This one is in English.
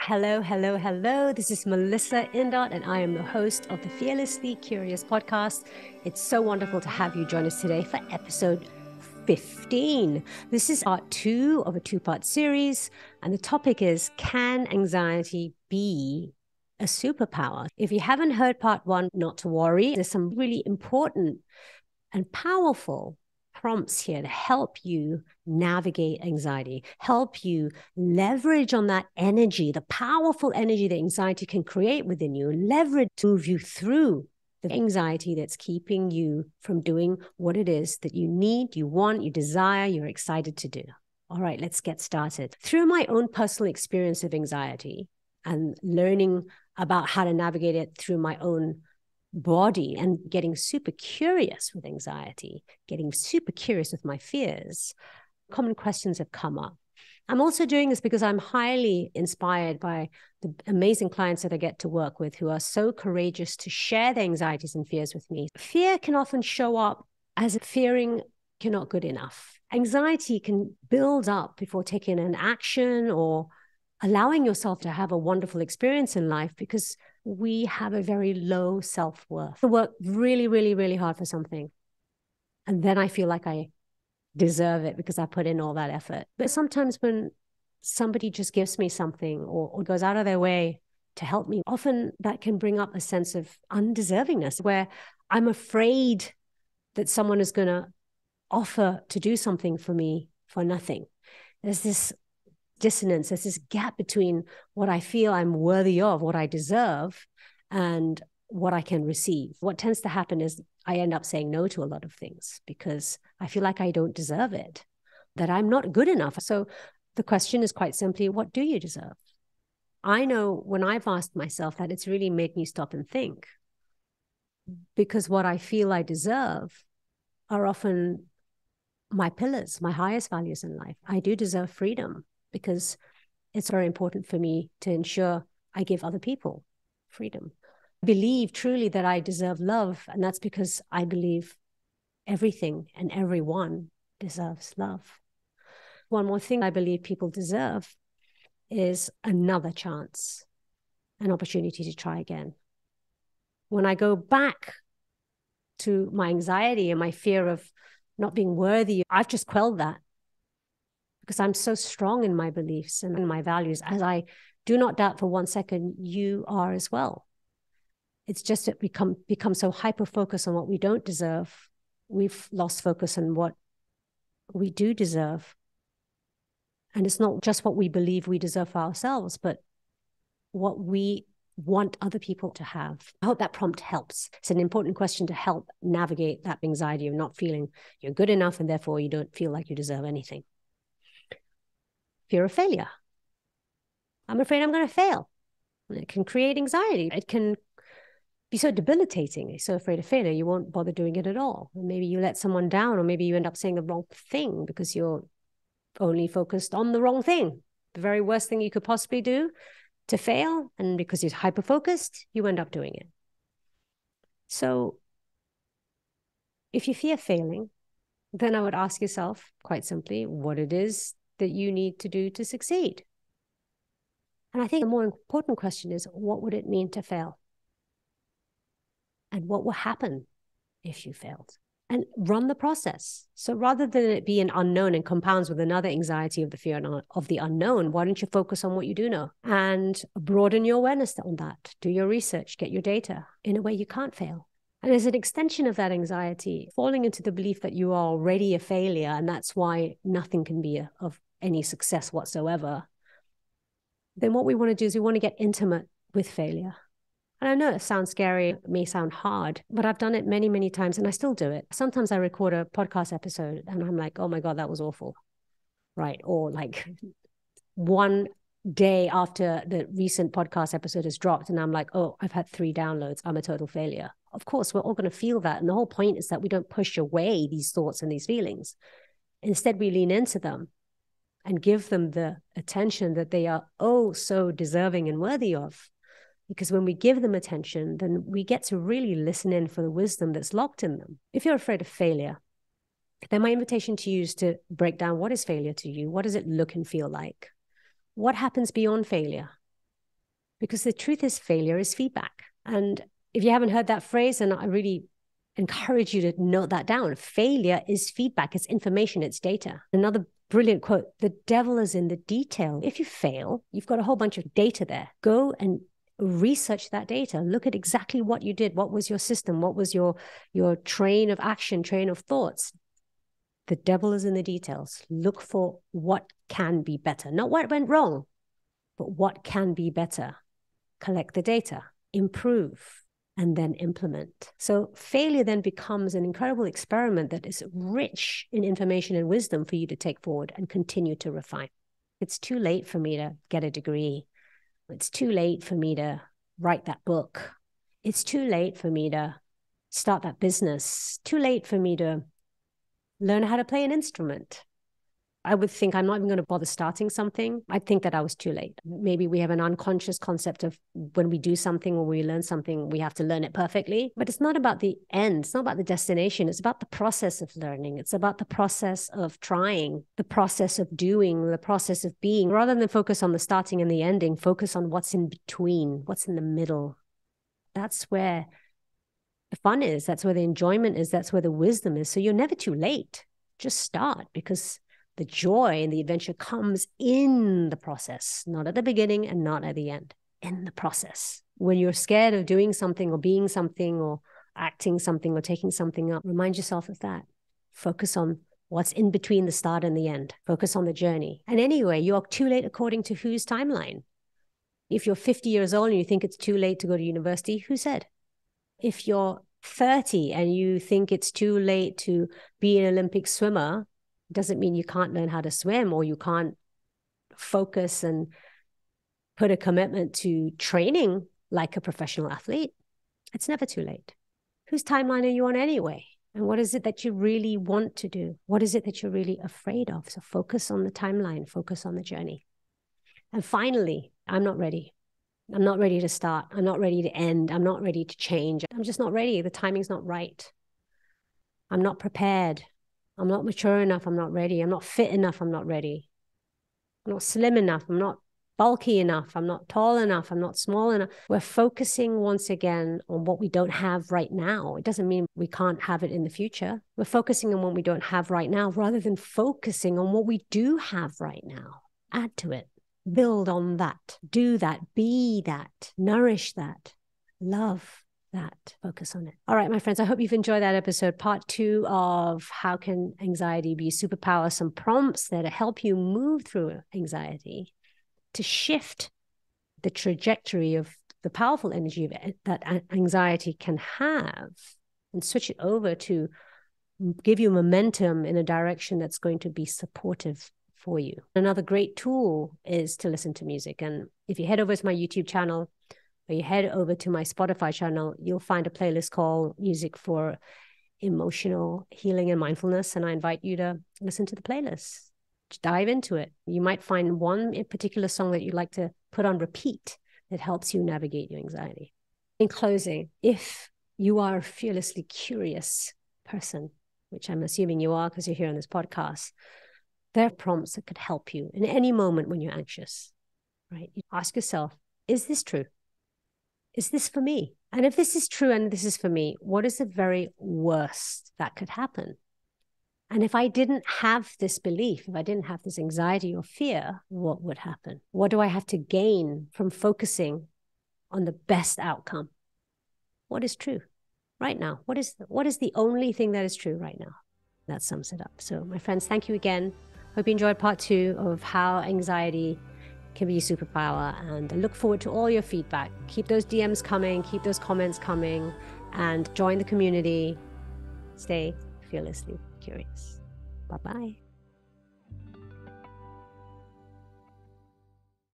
Hello, hello, hello. This is Melissa Indot, and I am the host of the Fearlessly Curious podcast. It's so wonderful to have you join us today for episode 15. This is part 2 of a 2-part series, and the topic is, can anxiety be a superpower? If you haven't heard part 1, not to worry. There's some really important and powerful prompts here to help you navigate anxiety, help you leverage on that energy, the powerful energy that anxiety can create within you, leverage to move you through the anxiety that's keeping you from doing what it is that you need, you want, you desire, you're excited to do. All right, let's get started. Through my own personal experience of anxiety and learning about how to navigate it through my own body and getting super curious with anxiety, getting super curious with my fears, common questions have come up. I'm also doing this because I'm highly inspired by the amazing clients that I get to work with who are so courageous to share their anxieties and fears with me. Fear can often show up as fearing you're not good enough. Anxiety can build up before taking an action or allowing yourself to have a wonderful experience in life because we have a very low self-worth. I work really, really, really hard for something. And then I feel like I deserve it because I put in all that effort. But sometimes when somebody just gives me something or goes out of their way to help me, often that can bring up a sense of undeservingness where I'm afraid that someone is going to offer to do something for me for nothing. There's this dissonance, there's this gap between what I feel I'm worthy of, what I deserve, and what I can receive. What tends to happen is I end up saying no to a lot of things because I feel like I don't deserve it, that I'm not good enough. So the question is quite simply, what do you deserve? I know when I've asked myself that, it's really made me stop and think, because what I feel I deserve are often my pillars, my highest values in life. I do deserve freedom, because it's very important for me to ensure I give other people freedom. I believe truly that I deserve love, and that's because I believe everything and everyone deserves love. One more thing I believe people deserve is another chance, an opportunity to try again. When I go back to my anxiety and my fear of not being worthy, I've just quelled that, because I'm so strong in my beliefs and in my values, as I do not doubt for 1 second you are as well. It's just that we become so hyper-focused on what we don't deserve, we've lost focus on what we do deserve. And it's not just what we believe we deserve for ourselves, but what we want other people to have. I hope that prompt helps. It's an important question to help navigate that anxiety of not feeling you're good enough and therefore you don't feel like you deserve anything. Fear of failure. I'm afraid I'm going to fail. It can create anxiety. It can be so debilitating. You're so afraid of failure, you won't bother doing it at all. And maybe you let someone down, or maybe you end up saying the wrong thing because you're only focused on the wrong thing. The very worst thing you could possibly do to fail. And because you're hyper-focused, you end up doing it. So if you fear failing, then I would ask yourself quite simply what it is that you need to do to succeed. And I think the more important question is, what would it mean to fail? And what will happen if you failed? And run the process. So rather than it be an unknown and compounds with another anxiety of the fear of the unknown, why don't you focus on what you do know and broaden your awareness on that? Do your research, get your data. In a way, you can't fail. And as an extension of that anxiety, falling into the belief that you are already a failure and that's why nothing can be of any success whatsoever, then what we want to do is we want to get intimate with failure. And I know it sounds scary, it may sound hard, but I've done it many, many times and I still do it. Sometimes I record a podcast episode and I'm like, oh my God, that was awful. Right. Or like one day after the recent podcast episode has dropped and I'm like, oh, I've had 3 downloads. I'm a total failure. Of course, we're all going to feel that. And the whole point is that we don't push away these thoughts and these feelings. Instead, we lean into them and give them the attention that they are oh so deserving and worthy of. Because when we give them attention, then we get to really listen in for the wisdom that's locked in them. If you're afraid of failure, then my invitation to you is to break down, what is failure to you? What does it look and feel like? What happens beyond failure? Because the truth is, failure is feedback. And if you haven't heard that phrase, and I really encourage you to note that down. Failure is feedback. It's information. It's data. Another brilliant quote, the devil is in the detail. If you fail, you've got a whole bunch of data there. Go and research that data. Look at exactly what you did. What was your system? What was your train of action, train of thoughts? The devil is in the details. Look for what can be better. Not what went wrong, but what can be better. Collect the data, improve, and then implement. So failure then becomes an incredible experiment that is rich in information and wisdom for you to take forward and continue to refine. It's too late for me to get a degree. It's too late for me to write that book. It's too late for me to start that business. Too late for me to learn how to play an instrument. I would think I'm not even going to bother starting something. I think that I was too late. Maybe we have an unconscious concept of when we do something or we learn something, we have to learn it perfectly. But it's not about the end. It's not about the destination. It's about the process of learning. It's about the process of trying, the process of doing, the process of being. Rather than focus on the starting and the ending, focus on what's in between, what's in the middle. That's where the fun is. That's where the enjoyment is. That's where the wisdom is. So you're never too late. Just start, because the joy and the adventure comes in the process, not at the beginning and not at the end, in the process. When you're scared of doing something or being something or acting something or taking something up, remind yourself of that. Focus on what's in between the start and the end. Focus on the journey. And anyway, you are too late according to whose timeline? If you're 50 years old and you think it's too late to go to university, who said? If you're 30 and you think it's too late to be an Olympic swimmer, doesn't mean you can't learn how to swim or you can't focus and put a commitment to training like a professional athlete. It's never too late. Whose timeline are you on anyway? And what is it that you really want to do? What is it that you're really afraid of? So focus on the timeline, focus on the journey. And finally, I'm not ready. I'm not ready to start. I'm not ready to end. I'm not ready to change. I'm just not ready. The timing's not right. I'm not prepared. I'm not mature enough. I'm not ready. I'm not fit enough. I'm not ready. I'm not slim enough. I'm not bulky enough. I'm not tall enough. I'm not small enough. We're focusing once again on what we don't have right now. It doesn't mean we can't have it in the future. We're focusing on what we don't have right now rather than focusing on what we do have right now. Add to it. Build on that. Do that. Be that. Nourish that. Love that. Focus on it. All right, my friends, I hope you've enjoyed that episode, part 2 of How Can Anxiety Be a Superpower? Some prompts that help you move through anxiety to shift the trajectory of the powerful energy that anxiety can have and switch it over to give you momentum in a direction that's going to be supportive for you. Another great tool is to listen to music. And if you head over to my YouTube channel, or you head over to my Spotify channel, you'll find a playlist called Music for Emotional Healing and Mindfulness. And I invite you to listen to the playlist. Dive into it. You might find one particular song that you'd like to put on repeat that helps you navigate your anxiety. In closing, if you are a fearlessly curious person, which I'm assuming you are because you're here on this podcast, there are prompts that could help you in any moment when you're anxious, right? You ask yourself, is this true? Is this for me? And if this is true and this is for me, what is the very worst that could happen? And if I didn't have this belief, if I didn't have this anxiety or fear, what would happen? What do I have to gain from focusing on the best outcome? What is true right now? What is the only thing that is true right now? That sums it up. So my friends, thank you again. Hope you enjoyed part 2 of how anxiety can be a superpower, and I look forward to all your feedback. Keep those DMs coming, keep those comments coming, and join the community. Stay fearlessly curious. Bye-bye.